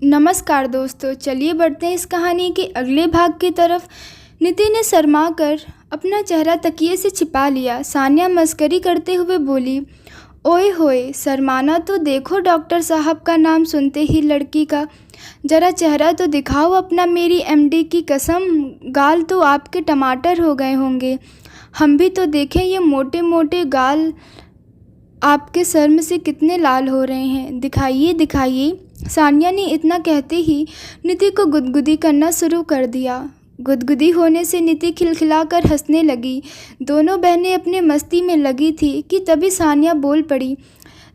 नमस्कार दोस्तों, चलिए बढ़ते हैं इस कहानी के अगले भाग की तरफ। निधि ने शर्मा कर अपना चेहरा तकिए से छिपा लिया। सान्या मस्करी करते हुए बोली, ओए होए, शर्माना तो देखो डॉक्टर साहब का नाम सुनते ही लड़की का जरा चेहरा तो दिखाओ अपना। मेरी एमडी की कसम, गाल तो आपके टमाटर हो गए होंगे। हम भी तो देखें, ये मोटे मोटे गाल आपके शर्म से कितने लाल हो रहे हैं। दिखाइए दिखाइए। सान्या ने इतना कहते ही निधि को गुदगुदी करना शुरू कर दिया। गुदगुदी होने से निधि खिलखिलाकर हंसने लगी। दोनों बहनें अपने मस्ती में लगी थी कि तभी सान्या बोल पड़ी,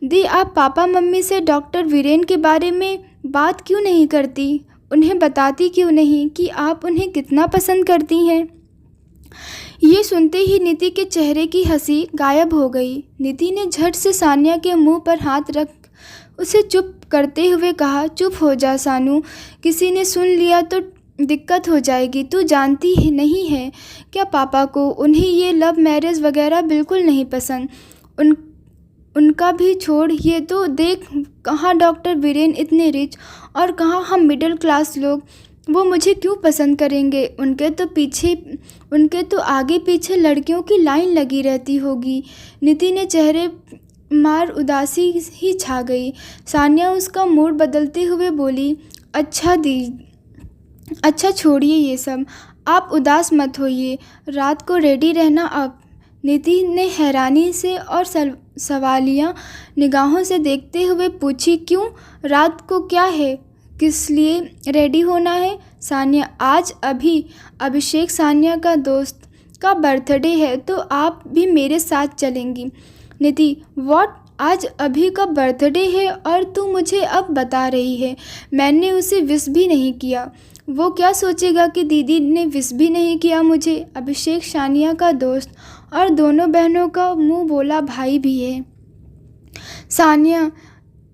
दी आप पापा मम्मी से डॉक्टर वीरेन के बारे में बात क्यों नहीं करती? उन्हें बताती क्यों नहीं कि आप उन्हें कितना पसंद करती हैं? ये सुनते ही निधि के चेहरे की हंसी गायब हो गई। निधि ने झट से सान्या के मुंह पर हाथ रख उसे चुप करते हुए कहा, चुप हो जा सानू, किसी ने सुन लिया तो दिक्कत हो जाएगी। तू जानती ही नहीं है क्या पापा को? उन्हें ये लव मैरिज वगैरह बिल्कुल नहीं पसंद। उनका भी छोड़, ये तो देख, कहाँ डॉक्टर वीरेन इतने रिच और कहाँ हम मिडिल क्लास लोग। वो मुझे क्यों पसंद करेंगे? उनके तो आगे पीछे लड़कियों की लाइन लगी रहती होगी। निधि ने चेहरे मार उदासी ही छा गई। सान्या उसका मूड बदलते हुए बोली, अच्छा छोड़िए ये सब, आप उदास मत होइए, रात को रेडी रहना आप। निधि ने हैरानी से और सवालिया निगाहों से देखते हुए पूछी, क्यों? रात को क्या है? किस लिए रेडी होना है? सान्या, आज अभिषेक सान्या का दोस्त का बर्थडे है तो आप भी मेरे साथ चलेंगी। निधि, व्हाट? आज अभी का बर्थडे है और तू मुझे अब बता रही है? मैंने उसे विश भी नहीं किया। वो क्या सोचेगा कि दीदी ने विश भी नहीं किया मुझे? अभिषेक सानिया का दोस्त और दोनों बहनों का मुंह बोला भाई भी है। सानिया,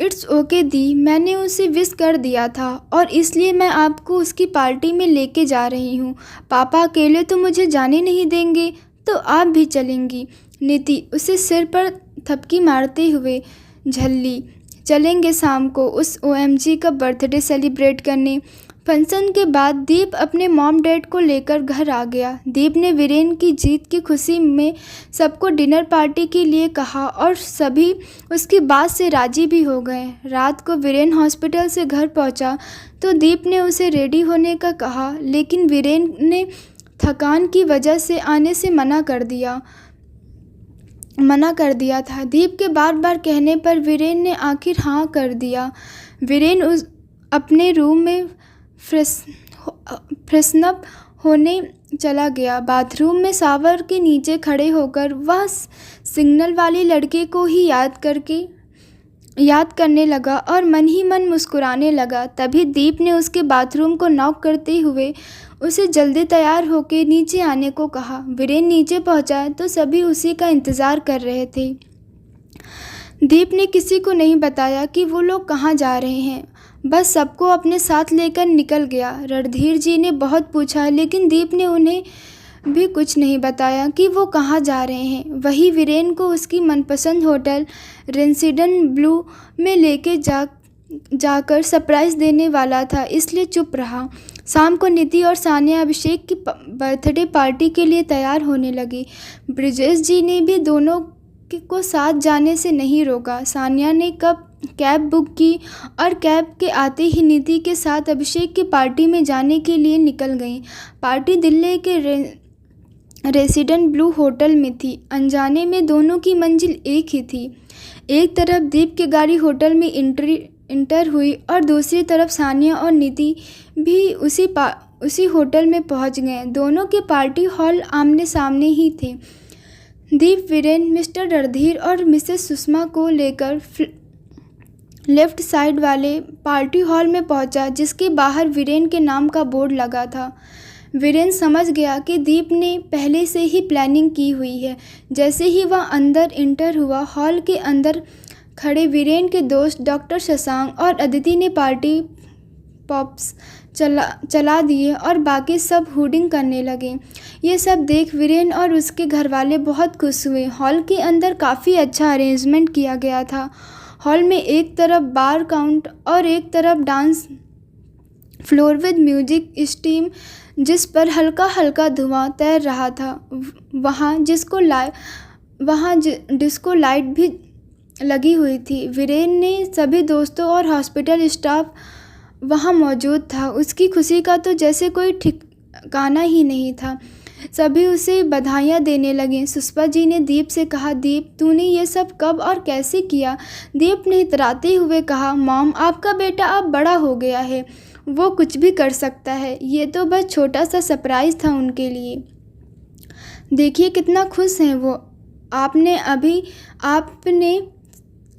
इट्स ओके दी, मैंने उसे विश कर दिया था और इसलिए मैं आपको उसकी पार्टी में लेके जा रही हूँ। पापा अकेले तो मुझे जाने नहीं देंगे, तो आप भी चलेंगी। निधि उसे सिर पर थपकी मारते हुए झल्ली, चलेंगे शाम को उस ओएमजी का बर्थडे सेलिब्रेट करने। फंक्शन के बाद दीप अपने मॉम डैड को लेकर घर आ गया। दीप ने वीरेन की जीत की खुशी में सबको डिनर पार्टी के लिए कहा और सभी उसकी बात से राजी भी हो गए। रात को वीरेन हॉस्पिटल से घर पहुंचा तो दीप ने उसे रेडी होने का कहा, लेकिन वीरेन ने थकान की वजह से आने से मना कर दिया था। दीप के बार बार कहने पर वीरेन ने आखिर हाँ कर दिया। वीरेन अपने रूम में फ्रेशनअप होने चला गया। बाथरूम में शावर के नीचे खड़े होकर वह सिग्नल वाली लड़के को ही याद करने लगा और मन ही मन मुस्कुराने लगा। तभी दीप ने उसके बाथरूम को नॉक करते हुए उसे जल्दी तैयार होकर नीचे आने को कहा। वीरेन नीचे पहुंचा तो सभी उसी का इंतज़ार कर रहे थे। दीप ने किसी को नहीं बताया कि वो लोग कहाँ जा रहे हैं, बस सबको अपने साथ लेकर निकल गया। रणधीर जी ने बहुत पूछा, लेकिन दीप ने उन्हें भी कुछ नहीं बताया कि वो कहाँ जा रहे हैं। वही वीरेन को उसकी मनपसंद होटल रेसिडेंट ब्लू में लेके जाकर सरप्राइज़ देने वाला था, इसलिए चुप रहा। शाम को निधि और सानिया अभिषेक की बर्थडे पार्टी के लिए तैयार होने लगी। ब्रिजेश जी ने भी दोनों को साथ जाने से नहीं रोका। सानिया ने कैब बुक की और कैब के आते ही निधि के साथ अभिषेक की पार्टी में जाने के लिए निकल गई। पार्टी दिल्ली के रेसिडेंट ब्लू होटल में थी। अनजाने में दोनों की मंजिल एक ही थी। एक तरफ दीप की गाड़ी होटल में इंटर हुई और दूसरी तरफ सानिया और निधि भी उसी होटल में पहुंच गए। दोनों के पार्टी हॉल आमने सामने ही थे। दीप वीरेन मिस्टर रणधीर और मिसेस सुषमा को लेकर लेफ्ट साइड वाले पार्टी हॉल में पहुंचा, जिसके बाहर वीरेन के नाम का बोर्ड लगा था। वीरेन समझ गया कि दीप ने पहले से ही प्लानिंग की हुई है। जैसे ही वह अंदर इंटर हुआ, हॉल के अंदर खड़े वीरेन के दोस्त डॉक्टर शशांक और अदिति ने पार्टी पॉप्स चला दिए और बाकी सब हुडिंग करने लगे। ये सब देख वीरेन और उसके घरवाले बहुत खुश हुए। हॉल के अंदर काफ़ी अच्छा अरेंजमेंट किया गया था। हॉल में एक तरफ बार काउंट और एक तरफ dance floor with music steam जिस पर हल्का हल्का धुआं तैर रहा था। वहाँ डिस्को लाइट भी लगी हुई थी। वीरेन ने सभी दोस्तों और हॉस्पिटल स्टाफ वहाँ मौजूद था। उसकी खुशी का तो जैसे कोई ठिकाना ही नहीं था। सभी उसे बधाइयाँ देने लगे। सुष्पा जी ने दीप से कहा, दीप तूने ये सब कब और कैसे किया? दीप ने इतराते हुए कहा, मॉम आपका बेटा अब बड़ा हो गया है, वो कुछ भी कर सकता है। ये तो बस छोटा सा सरप्राइज़ था उनके लिए। देखिए कितना खुश हैं वो। आपने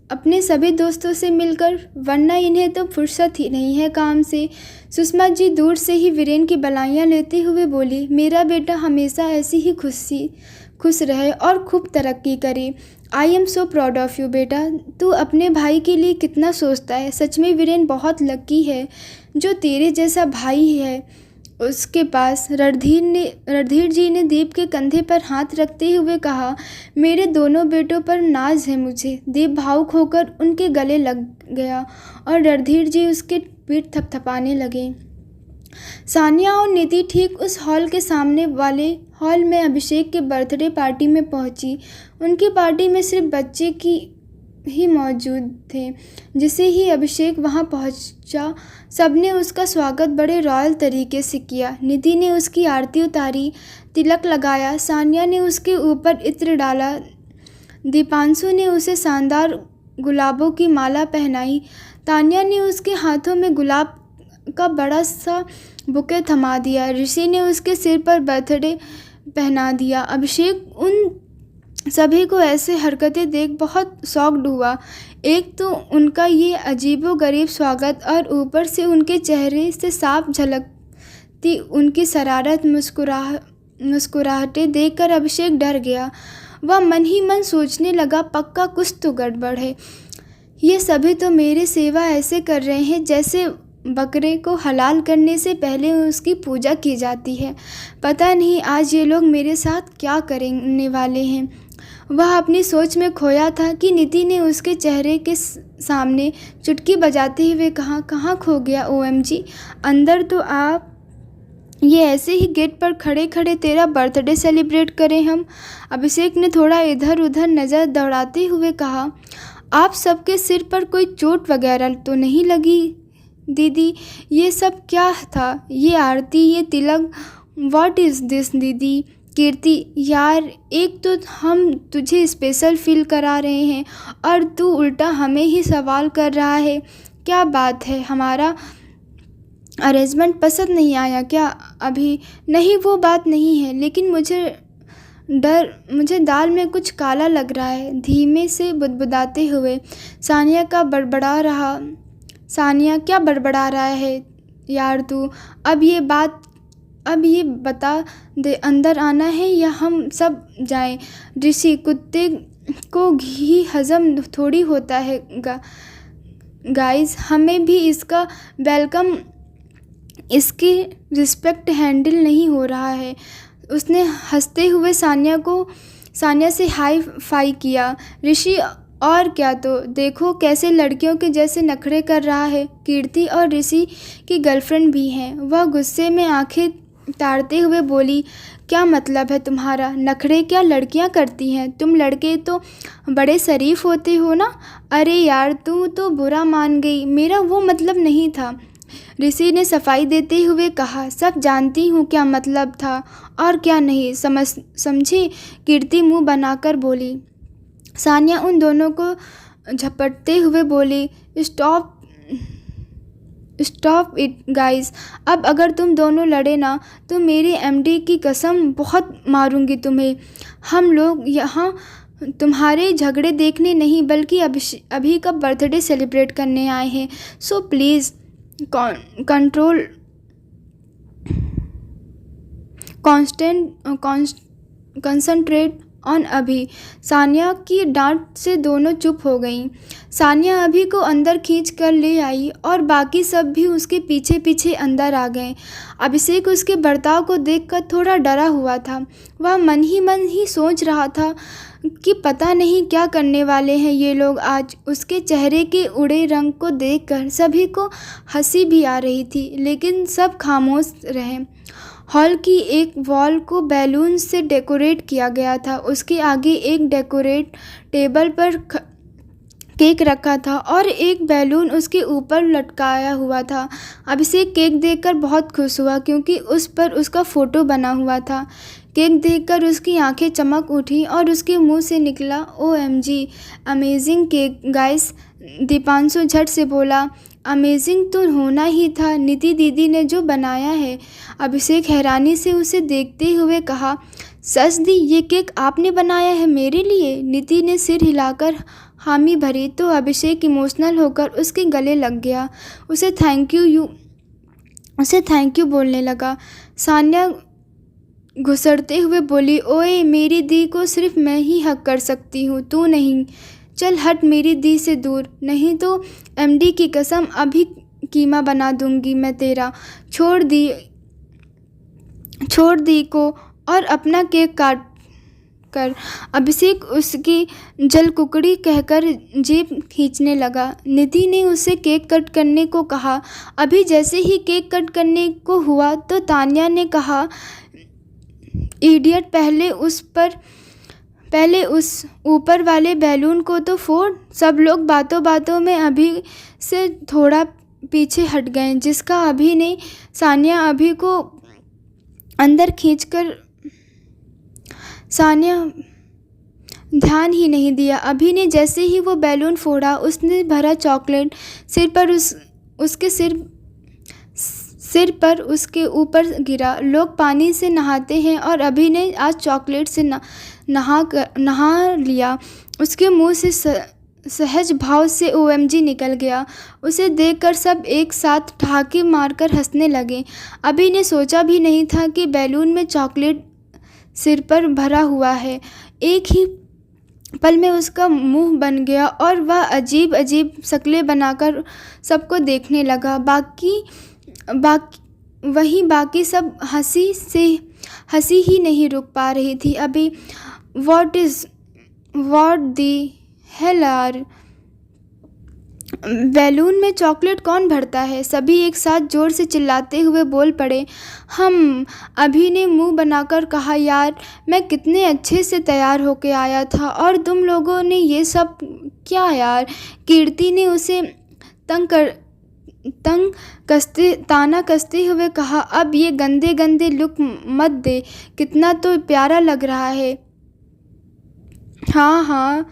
अपने सभी दोस्तों से मिलकर, वरना इन्हें तो फुर्सत ही नहीं है काम से। सुषमा जी दूर से ही वीरेन की बधाइयाँ लेते हुए बोली, मेरा बेटा हमेशा ऐसी ही खुश रहे और खूब तरक्की करे। I am so proud of you बेटा। तू अपने भाई के लिए कितना सोचता है। सच में वीरेन बहुत लकी है जो तेरे जैसा भाई है उसके पास। रणधीर जी ने दीप के कंधे पर हाथ रखते हुए कहा, मेरे दोनों बेटों पर नाज है मुझे। दीप भावुक होकर उनके गले लग गया और रणधीर जी उसके पीठ थपथपाने लगे। सानिया और निधि ठीक उस हॉल के सामने वाले हॉल में अभिषेक के बर्थडे पार्टी में पहुंची। उनकी पार्टी में सिर्फ बच्चे ही मौजूद थे। जिसे ही अभिषेक वहां पहुंचा, सबने उसका स्वागत बड़े रॉयल तरीके से किया। निधि ने उसकी आरती उतारी, तिलक लगाया। सानिया ने उसके ऊपर इत्र डाला। दीपांशु ने उसे शानदार गुलाबों की माला पहनाई। तान्या ने उसके हाथों में गुलाब का बड़ा सा बुके थमा दिया। ऋषि ने उसके सिर पर बर्थडे पहना दिया। अभिषेक उन सभी को ऐसे हरकतें देख बहुत शॉक्ड हुआ। एक तो उनका ये अजीबोगरीब स्वागत और ऊपर से उनके चेहरे से साफ झलकती उनकी शरारत मुस्कुराहटें देखकर अभिषेक डर गया। वह मन ही मन सोचने लगा, पक्का कुछ तो गड़बड़ है। ये सभी तो मेरी सेवा ऐसे कर रहे हैं जैसे बकरे को हलाल करने से पहले उसकी पूजा की जाती है। पता नहीं आज ये लोग मेरे साथ क्या करने वाले हैं। वह अपनी सोच में खोया था कि निधि ने उसके चेहरे के सामने चुटकी बजाते हुए कहा, कहाँ खो गया OMG, अंदर तो आप। ये ऐसे ही गेट पर खड़े खड़े तेरा बर्थडे सेलिब्रेट करें हम। अभिषेक ने थोड़ा इधर उधर नज़र दौड़ाते हुए कहा, आप सबके सिर पर कोई चोट वगैरह तो नहीं लगी दीदी? ये सब क्या था? ये आरती, ये तिलक, व्हाट इज़ दिस दीदी? कीर्ति, यार एक तो हम तुझे स्पेशल फील करा रहे हैं और तू उल्टा हमें ही सवाल कर रहा है। क्या बात है, हमारा अरेंजमेंट पसंद नहीं आया क्या? अभी नहीं, वो बात नहीं है, लेकिन मुझे दाल में कुछ काला लग रहा है। धीमे से बुदबुदाते हुए सानिया क्या बड़बड़ा रहा है यार तू? अब ये बता दे, अंदर आना है या हम सब जाएं? ऋषि, कुत्ते को घी हजम थोड़ी होता है गाइस, हमें भी इसका वेलकम, इसकी रिस्पेक्ट हैंडल नहीं हो रहा है। उसने हंसते हुए सानिया से हाई फाई किया। ऋषि, और क्या, तो देखो कैसे लड़कियों के जैसे नखरे कर रहा है। कीर्ति और ऋषि की गर्लफ्रेंड भी हैं। वह गुस्से में आंखें ताड़ते हुए बोली, क्या मतलब है तुम्हारा? नखरे क्या लड़कियां करती हैं? तुम लड़के तो बड़े शरीफ होते हो ना। अरे यार तू तो बुरा मान गई, मेरा वो मतलब नहीं था। ऋषि ने सफाई देते हुए कहा, सब जानती हूँ क्या मतलब था और क्या नहीं, समझी? कीर्ति मुंह बनाकर बोली। सानिया उन दोनों को झपटते हुए बोली, स्टॉप इट गाइस। अब अगर तुम दोनों लड़े ना तो मेरी MD की कसम बहुत मारूंगी तुम्हें। हम लोग यहाँ तुम्हारे झगड़े देखने नहीं बल्कि अभी का बर्थडे सेलिब्रेट करने आए हैं। सो प्लीज़ कंसंट्रेट ऑन अभी। सानिया की डांट से दोनों चुप हो गईं। सानिया अभी को अंदर खींच कर ले आई और बाकी सब भी उसके पीछे पीछे अंदर आ गए। अभिषेक उसके बर्ताव को देखकर थोड़ा डरा हुआ था। वह मन ही सोच रहा था कि पता नहीं क्या करने वाले हैं ये लोग आज। उसके चेहरे के उड़े रंग को देखकर सभी को हंसी भी आ रही थी, लेकिन सब खामोश रहे। हॉल की एक वॉल को बैलून से डेकोरेट किया गया था। उसके आगे एक डेकोरेट टेबल पर केक रखा था और एक बैलून उसके ऊपर लटकाया हुआ था। अभिषेक केक देखकर बहुत खुश हुआ क्योंकि उस पर उसका फ़ोटो बना हुआ था। केक देखकर उसकी आंखें चमक उठी और उसके मुंह से निकला, OMG, amazing cake guys. Deepanshu झट से बोला, अमेजिंग तो होना ही था, नीति दीदी ने जो बनाया है। अभिषेक हैरानी से उसे देखते हुए कहा, सच दी, ये केक आपने बनाया है मेरे लिए? नीति ने सिर हिलाकर हामी भरी तो अभिषेक इमोशनल होकर उसके गले लग गया। उसे थैंक यू बोलने लगा। सान्या घुसड़ते हुए बोली, ओए मेरी दी को सिर्फ मैं ही हक कर सकती हूँ, तू नहीं। चल हट मेरी दी से दूर, नहीं तो MD की कसम अभी कीमा बना दूंगी मैं तेरा। छोड़ दी को और अपना केक काट कर। अभिषेक उसकी जलकुकड़ी कहकर जेब खींचने लगा। निधि ने उसे केक कट करने को कहा। अभी जैसे ही केक कट करने को हुआ तो तान्या ने कहा, इडियट, पहले उस ऊपर वाले बैलून को तो फोड़। सब लोग बातों बातों में अभी से थोड़ा पीछे हट गए, जिसका अभी ने सानिया अभी को अंदर खींचकर सानिया ध्यान ही नहीं दिया। अभी ने जैसे ही वो बैलून फोड़ा, उसने भरा चॉकलेट उसके सिर पर उसके ऊपर गिरा। लोग पानी से नहाते हैं और अभी ने आज चॉकलेट से नहा लिया। उसके मुंह से सहज भाव से OMG निकल गया। उसे देखकर सब एक साथ ठहाके मारकर हंसने लगे। अभी ने सोचा भी नहीं था कि बैलून में चॉकलेट सिर पर भरा हुआ है। एक ही पल में उसका मुंह बन गया और वह अजीब अजीब शक्लें बनाकर सबको देखने लगा। बाकी सब हंसी ही नहीं रुक पा रही थी। अभी what the hell are, balloon में चॉकलेट कौन भरता है? सभी एक साथ जोर से चिल्लाते हुए बोल पड़े। अभी ने मुंह बनाकर कहा, यार मैं कितने अच्छे से तैयार होके आया था और तुम लोगों ने ये सब क्या यार? कीर्ति ने उसे ताना कसते हुए कहा, अब ये गंदे गंदे लुक मत दे, कितना तो प्यारा लग रहा है। हाँ।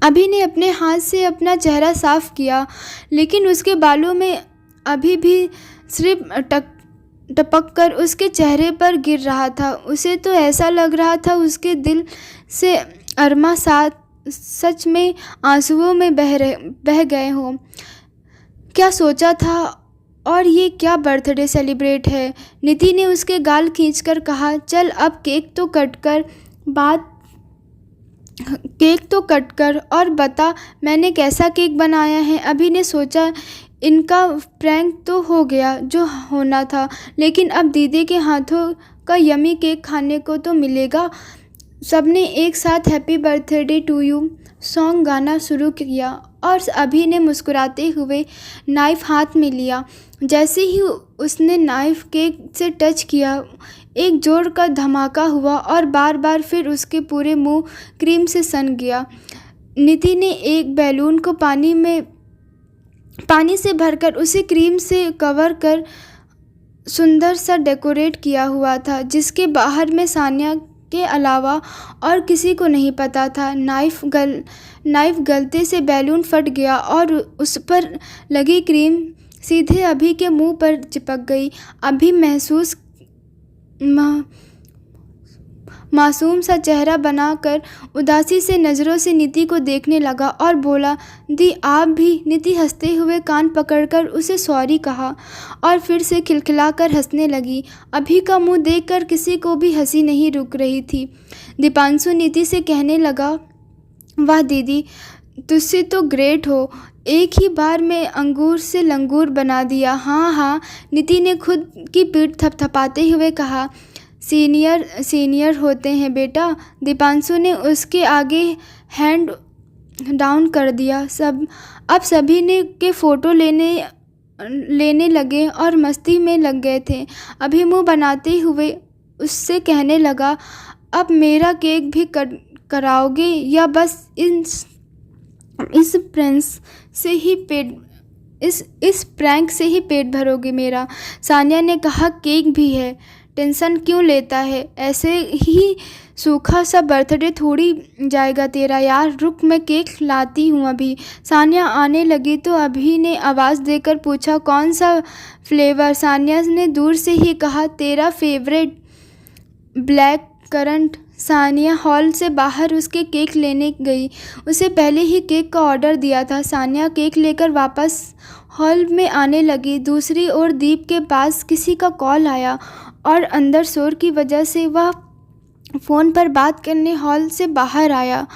अभी ने अपने हाथ से अपना चेहरा साफ किया, लेकिन उसके बालों में अभी भी सिर्फ टपक कर उसके चेहरे पर गिर रहा था। उसे तो ऐसा लग रहा था उसके दिल से अरमा सच में आंसुओं में बह गए हों। क्या सोचा था? और ये क्या बर्थडे सेलिब्रेट है? निधि ने उसके गाल खींचकर कहा, चल अब केक तो कट कर और बता मैंने कैसा केक बनाया है। अभी ने सोचा इनका प्रैंक तो हो गया जो होना था, लेकिन अब दीदी के हाथों का यमी केक खाने को तो मिलेगा। सबने एक साथ happy birthday to you song गाना शुरू किया और अभी ने मुस्कुराते हुए नाइफ हाथ में लिया। जैसे ही उसने नाइफ केक से टच किया, एक जोर का धमाका हुआ और बार फिर उसके पूरे मुंह क्रीम से सन गया। निधि ने एक बैलून को पानी से भरकर उसे क्रीम से कवर कर सुंदर सा डेकोरेट किया हुआ था, जिसके बाहर में सानिया के अलावा और किसी को नहीं पता था। नाइफ गलती से बैलून फट गया और उस पर लगी क्रीम सीधे अभी के मुंह पर चिपक गई। मासूम सा चेहरा बनाकर उदासी से नज़रों से नीति को देखने लगा और बोला, दी आप भी? नीति हंसते हुए कान पकड़कर उसे सॉरी कहा और फिर से खिलखिलाकर हंसने लगी। अभी का मुंह देखकर किसी को भी हंसी नहीं रुक रही थी। दीपांशु नीति से कहने लगा, वाह दीदी, तुझसे तो ग्रेट हो, एक ही बार में अंगूर से लंगूर बना दिया। हाँ हाँ, नीति ने खुद की पीठ थपथपाते हुए कहा। सीनियर सीनियर होते हैं बेटा। दीपांशु ने उसके आगे हैंड डाउन कर दिया। अब सभी ने के फ़ोटो लेने लगे और मस्ती में लग गए थे। अभी मुंह बनाते हुए उससे कहने लगा, अब मेरा केक भी कराओगे या बस इस प्रैंक से ही पेट भरोगे मेरा? सानिया ने कहा, केक भी है, टेंशन क्यों लेता है? ऐसे ही सूखा सा बर्थडे थोड़ी जाएगा तेरा यार। रुक, मैं केक लाती हूँ अभी। सानिया आने लगी तो अभी ने आवाज़ देकर पूछा, कौन सा फ्लेवर? सानिया ने दूर से ही कहा, तेरा favourite black currant. Sania hall से बाहर उसके केक लेने गई। उसे पहले ही केक का ऑर्डर दिया था। सानिया केक लेकर वापस हॉल में आने लगी। दूसरी ओर दीप के पास किसी का कॉल आया और अंदर शोर की वजह से वह फ़ोन पर बात करने हॉल से बाहर आ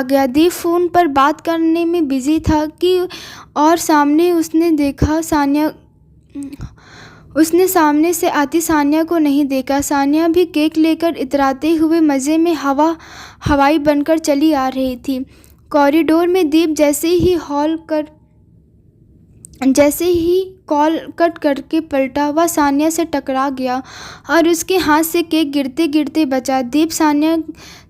गया। दीप फ़ोन पर बात करने में बिज़ी था कि और सामने उसने सामने से आती सानिया को नहीं देखा। सानिया भी केक लेकर इतराते हुए मज़े में हवाई बनकर चली आ रही थी। कॉरिडोर में दीप जैसे ही कॉल कट करके पलटा, वह सानिया से टकरा गया और उसके हाथ से केक गिरते गिरते बचा। दीप सानिया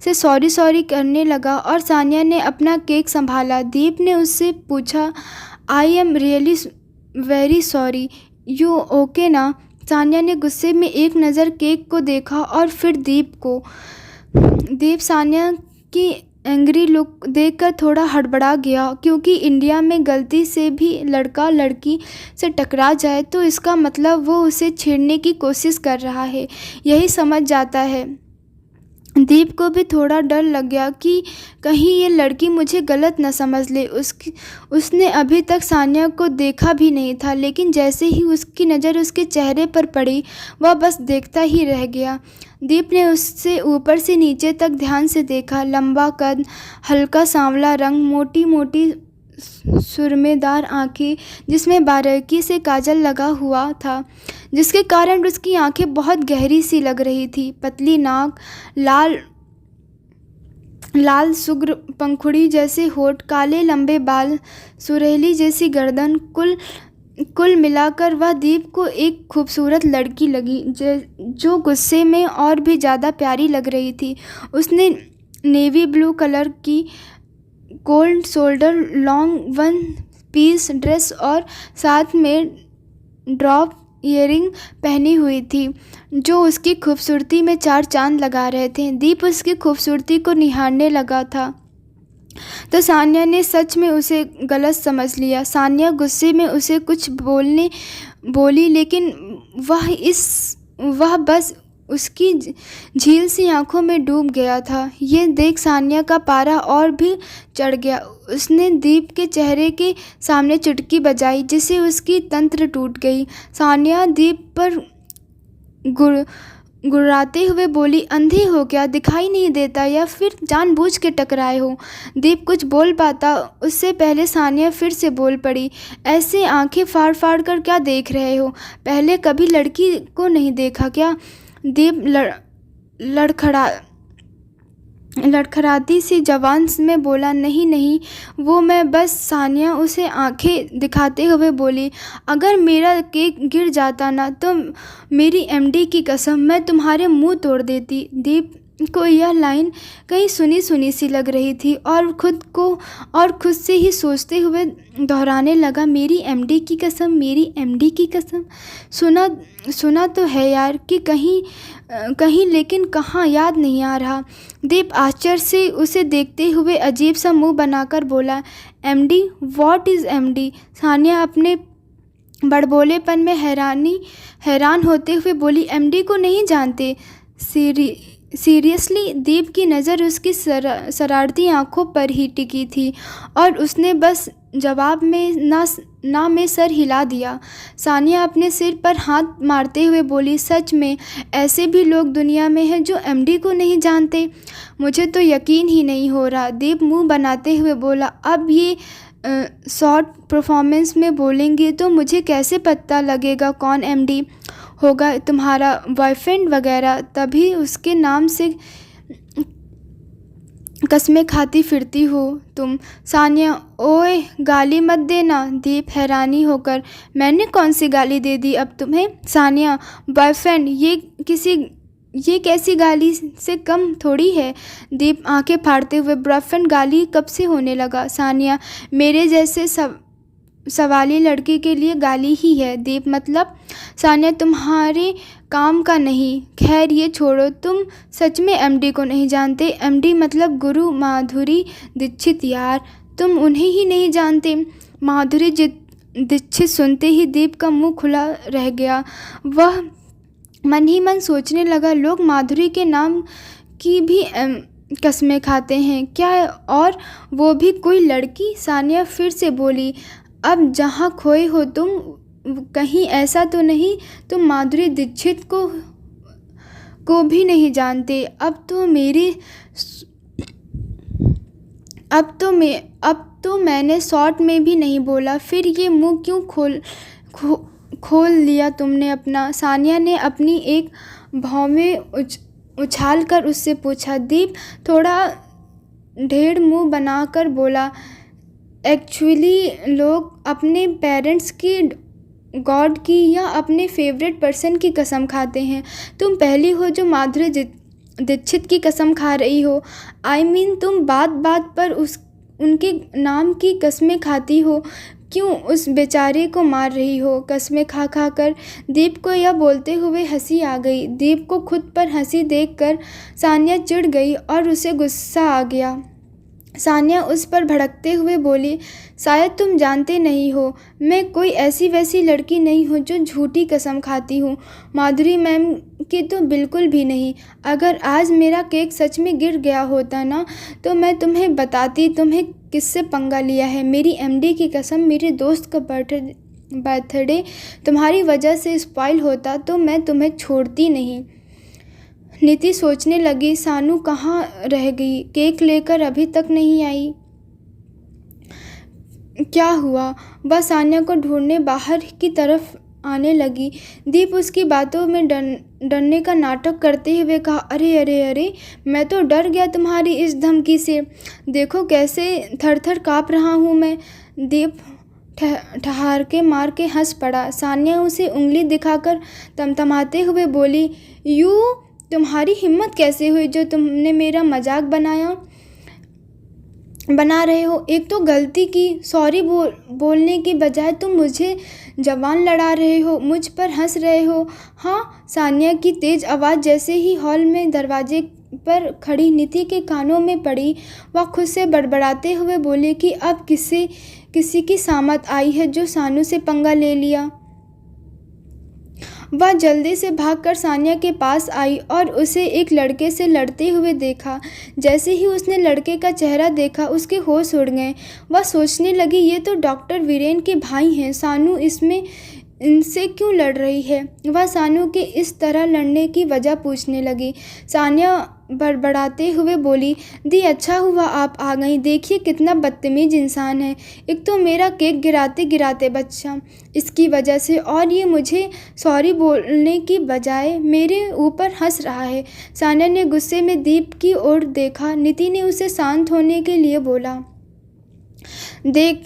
से सॉरी करने लगा और सानिया ने अपना केक संभाला। दीप ने उससे पूछा, I am really very sorry, you okay ना? सानिया ने गुस्से में एक नज़र केक को देखा और फिर दीप को। दीप सानिया की एंग्री लुक देखकर थोड़ा हड़बड़ा गया, क्योंकि इंडिया में गलती से भी लड़का लड़की से टकरा जाए तो इसका मतलब वो उसे छेड़ने की कोशिश कर रहा है, यही समझ जाता है। दीप को भी थोड़ा डर लग गया कि कहीं ये लड़की मुझे गलत न समझ ले। उसने अभी तक सानिया को देखा भी नहीं था, लेकिन जैसे ही उसकी नज़र उसके चेहरे पर पड़ी, वह बस देखता ही रह गया। दीप ने उससे ऊपर से नीचे तक ध्यान से देखा। लंबा कद, हल्का सांवला रंग, मोटी मोटी सुरमेदार आँखें जिसमें बारीकी से काजल लगा हुआ था, जिसके कारण उसकी आंखें बहुत गहरी सी लग रही थी। पतली नाक, लाल शुभ्र पंखुड़ी जैसे होठ, काले लंबे बाल, सुरीली जैसी गर्दन, कुल मिलाकर वह दीप को एक खूबसूरत लड़की लगी, जो गुस्से में और भी ज़्यादा प्यारी लग रही थी। उसने नेवी ब्लू कलर की cold shoulder long one piece dress और साथ में ड्रॉप ईयरिंग पहनी हुई थी, जो उसकी खूबसूरती में चार चांद लगा रहे थे। दीप उसकी खूबसूरती को निहारने लगा था तो सानिया ने सच में उसे गलत समझ लिया। सानिया गुस्से में उसे कुछ बोली, लेकिन वह बस उसकी झील सी आंखों में डूब गया था। ये देख सानिया का पारा और भी चढ़ गया। उसने दीप के चेहरे के सामने चुटकी बजाई, जिससे उसकी तंत्र टूट गई। सानिया दीप पर गुर्राते हुए बोली, अंधे हो क्या? दिखाई नहीं देता या फिर जानबूझ के टकराए हो? दीप कुछ बोल पाता उससे पहले सानिया फिर से बोल पड़ी, ऐसे आंखें फाड़ फाड़ कर क्या देख रहे हो? पहले कभी लड़की को नहीं देखा क्या? दीप लड़खड़ाती सी जबान में बोला, नहीं वो मैं बस। सानिया उसे आंखें दिखाते हुए बोली, अगर मेरा केक गिर जाता ना तो मेरी एमडी की कसम मैं तुम्हारे मुंह तोड़ देती। दीप को यह लाइन कहीं सुनी सुनी सी लग रही थी और खुद से ही सोचते हुए दोहराने लगा, मेरी एमडी की कसम, मेरी एमडी की कसम। सुना तो है यार कि कहीं लेकिन कहाँ, याद नहीं आ रहा। दीप आश्चर्य से उसे देखते हुए अजीब सा मुंह बनाकर बोला, MD? What is MD? Sania अपने बड़बोलेपन में हैरान होते हुए बोली, एमडी को नहीं जानते? सीरियसली? दीप की नज़र उसकी शरारती आंखों पर ही टिकी थी और उसने बस जवाब में ना में सर हिला दिया। सानिया अपने सिर पर हाथ मारते हुए बोली, सच में ऐसे भी लोग दुनिया में हैं जो एमडी को नहीं जानते? मुझे तो यकीन ही नहीं हो रहा। दीप मुंह बनाते हुए बोला, अब ये शॉर्ट परफॉर्मेंस में बोलेंगे तो मुझे कैसे पता लगेगा कौन एमडी होगा? तुम्हारा बॉयफ्रेंड वगैरह? तभी उसके नाम से कस्में खाती फिरती हो तुम। सानिया, ओए गाली मत देना। दीप हैरानी होकर, मैंने कौन सी गाली दे दी अब तुम्हें? सानिया, बॉयफ्रेंड ये कैसी गाली से कम थोड़ी है। दीप आंखें फाड़ते हुए, बॉयफ्रेंड गाली कब से होने लगा? सानिया, मेरे जैसे सवाली लड़की के लिए गाली ही है। दीप, मतलब? सानिया, तुम्हारे काम का नहीं। खैर ये छोड़ो, तुम सच में एमडी को नहीं जानते? एमडी मतलब गुरु माधुरी दीक्षित। यार, तुम उन्हें ही नहीं जानते? माधुरी दीक्षित सुनते ही दीप का मुंह खुला रह गया। वह मन ही मन सोचने लगा, लोग माधुरी के नाम की भी कस्में खाते हैं क्या? और वो भी कोई लड़की? सानिया फिर से बोली, अब जहाँ खोए हो तुम, कहीं ऐसा तो नहीं तुम माधुरी दीक्षित को भी नहीं जानते? अब तो मैंने शॉर्ट में भी नहीं बोला, फिर ये मुंह क्यों खोल लिया तुमने अपना? सानिया ने अपनी एक भाव में उछाल कर उससे पूछा। दीप थोड़ा ढेर मुंह बनाकर बोला, एक्चुअली लोग अपने पेरेंट्स की, गॉड की या अपने फेवरेट पर्सन की कसम खाते हैं। तुम पहली हो जो माधुरी दीक्षित की कसम खा रही हो। आई मीन तुम बात बात पर उनके नाम की कस्में खाती हो। क्यों उस बेचारे को मार रही हो कस्में खा खा कर? दीप को यह बोलते हुए हंसी आ गई। दीप को खुद पर हंसी देखकर सानिया चिढ़ गई और उसे गुस्सा आ गया। सानिया उस पर भड़कते हुए बोली, शायद तुम जानते नहीं हो, मैं कोई ऐसी वैसी लड़की नहीं हूँ जो झूठी कसम खाती हूँ। माधुरी मैम की तो बिल्कुल भी नहीं। अगर आज मेरा केक सच में गिर गया होता ना, तो मैं तुम्हें बताती तुम्हें किससे पंगा लिया है। मेरी एमडी की कसम, मेरे दोस्त का बर्थडे तुम्हारी वजह से स्पॉइल होता तो मैं तुम्हें छोड़ती नहीं। नीति सोचने लगी, सानू कहाँ रह गई? केक लेकर अभी तक नहीं आई। क्या हुआ? वह सानिया को ढूंढने बाहर की तरफ आने लगी। दीप उसकी बातों में डरने का नाटक करते हुए कहा, अरे अरे अरे, मैं तो डर गया तुम्हारी इस धमकी से। देखो कैसे थर थर काँप रहा हूँ मैं। दीप ठहार के मार के हंस पड़ा। सानिया उसे उंगली दिखाकर तमतमाते हुए बोली, तुम्हारी हिम्मत कैसे हुई जो तुमने मेरा मजाक बना रहे हो? एक तो गलती की, सॉरी बोलने की बजाय तुम मुझे जवान लड़ा रहे हो, मुझ पर हंस रहे हो। हाँ? सानिया की तेज़ आवाज़ जैसे ही हॉल में दरवाजे पर खड़ी नीति के कानों में पड़ी, वह खुद से बड़बड़ाते हुए बोले कि अब किसी की सामत आई है जो सानू से पंगा ले लिया। वह जल्दी से भागकर सानिया के पास आई और उसे एक लड़के से लड़ते हुए देखा। जैसे ही उसने लड़के का चेहरा देखा, उसके होश उड़ गए। वह सोचने लगी, ये तो डॉक्टर वीरेन के भाई हैं। सानू इनसे क्यों लड़ रही है? वह सानू के इस तरह लड़ने की वजह पूछने लगी। सानिया बड़बड़ाते हुए बोली, दी अच्छा हुआ आप आ गई। देखिए कितना बदतमीज इंसान है। एक तो मेरा केक गिराते गिराते बच्चा इसकी वजह से, और ये मुझे सॉरी बोलने की बजाय मेरे ऊपर हंस रहा है। सानिया ने गुस्से में दीप की ओर देखा। नीति ने उसे शांत होने के लिए बोला। दीप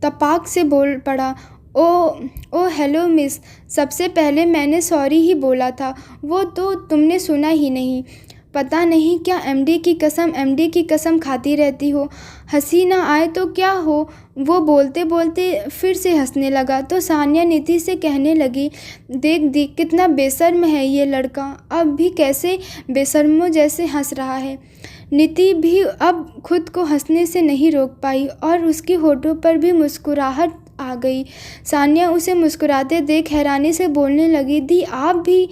तपाक से बोल पड़ा, ओ हेलो मिस, सबसे पहले मैंने सॉरी ही बोला था, वो तो तुमने सुना ही नहीं। पता नहीं क्या एमडी की कसम खाती रहती हो। हंसी ना आए तो क्या हो? वो बोलते बोलते फिर से हंसने लगा तो सानिया नीति से कहने लगी, देख कितना बेशर्म है ये लड़का, अब भी कैसे बेशर्मों जैसे हंस रहा है। नीति भी अब खुद को हंसने से नहीं रोक पाई और उसके होठों पर भी मुस्कुराहट आ गई। सान्या उसे मुस्कुराते देख हैरानी से बोलने लगी, दी आप भी?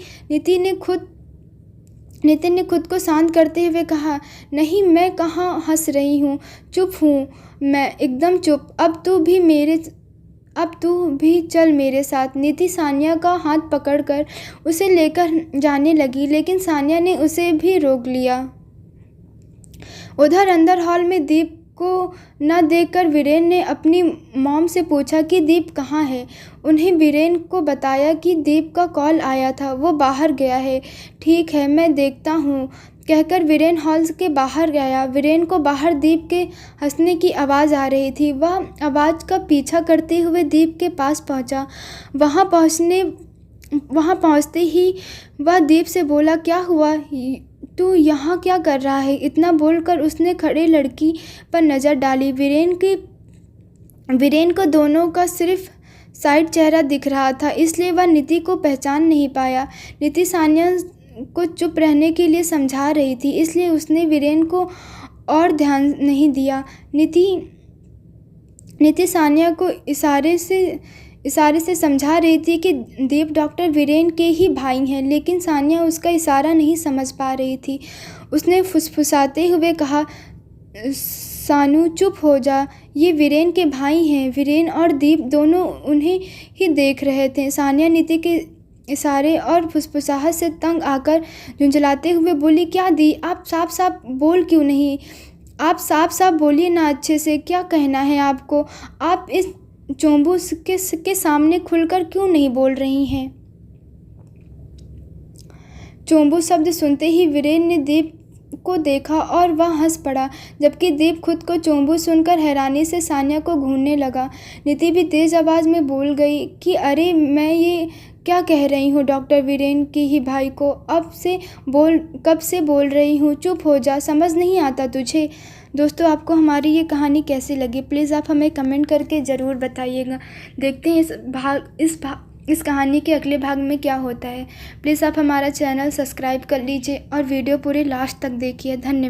नितिन ने खुद को शांत करते हुए कहा, नहीं मैं कहाँ हंस रही हूँ, चुप हूँ मैं, एकदम चुप। अब तू भी चल मेरे साथ। निधि सान्या का हाथ पकड़कर उसे लेकर जाने लगी, लेकिन सान्या ने उसे भी रोक लिया। उधर अंदर हॉल में दीप को न देखकर वीरेन ने अपनी मॉम से पूछा कि दीप कहाँ है। उन्हें वीरेन को बताया कि दीप का कॉल आया था, वो बाहर गया है। ठीक है, मैं देखता हूँ, कहकर वीरेन हॉल के बाहर गया। वीरेन को बाहर दीप के हंसने की आवाज़ आ रही थी। वह आवाज़ का पीछा करते हुए दीप के पास पहुँचा। वहाँ पहुँचते ही वह दीप से बोला, क्या हुआ, तू यहाँ क्या कर रहा है? इतना बोलकर उसने खड़े लड़की पर नज़र डाली। वीरेन को दोनों का सिर्फ साइड चेहरा दिख रहा था, इसलिए वह निधि को पहचान नहीं पाया। निधि सान्या को चुप रहने के लिए समझा रही थी, इसलिए उसने वीरेन को और ध्यान नहीं दिया। निधि सान्या को इशारे से समझा रही थी कि दीप डॉक्टर वीरेन के ही भाई हैं, लेकिन सान्या उसका इशारा नहीं समझ पा रही थी। उसने फुसफुसाते हुए कहा, सानू चुप हो जा, ये वीरेन के भाई हैं। वीरेन और दीप दोनों उन्हें ही देख रहे थे। सान्या निधि के इशारे और फुसफुसाहट से तंग आकर झुंझलाते हुए बोली, क्या दी, आप साफ साफ बोल क्यों नहीं? आप साफ साफ बोलिए ना अच्छे से, क्या कहना है आपको? आप इस चोंबू के सामने खुलकर क्यों नहीं बोल रही हैं? चोंबू शब्द सुनते ही वीरेन ने दीप को देखा और वह हंस पड़ा, जबकि दीप खुद को चोंबू सुनकर हैरानी से सान्या को घूरने लगा। निधि भी तेज आवाज़ में बोल गई कि अरे मैं ये क्या कह रही हूँ, डॉक्टर वीरेन के ही भाई को कब से बोल रही हूँ, चुप हो जा, समझ नहीं आता तुझे? दोस्तों, आपको हमारी ये कहानी कैसी लगी, प्लीज़ आप हमें कमेंट करके ज़रूर बताइएगा। देखते हैं इस कहानी के अगले भाग में क्या होता है। प्लीज़ आप हमारा चैनल सब्सक्राइब कर लीजिए और वीडियो पूरे लास्ट तक देखिए। धन्यवाद।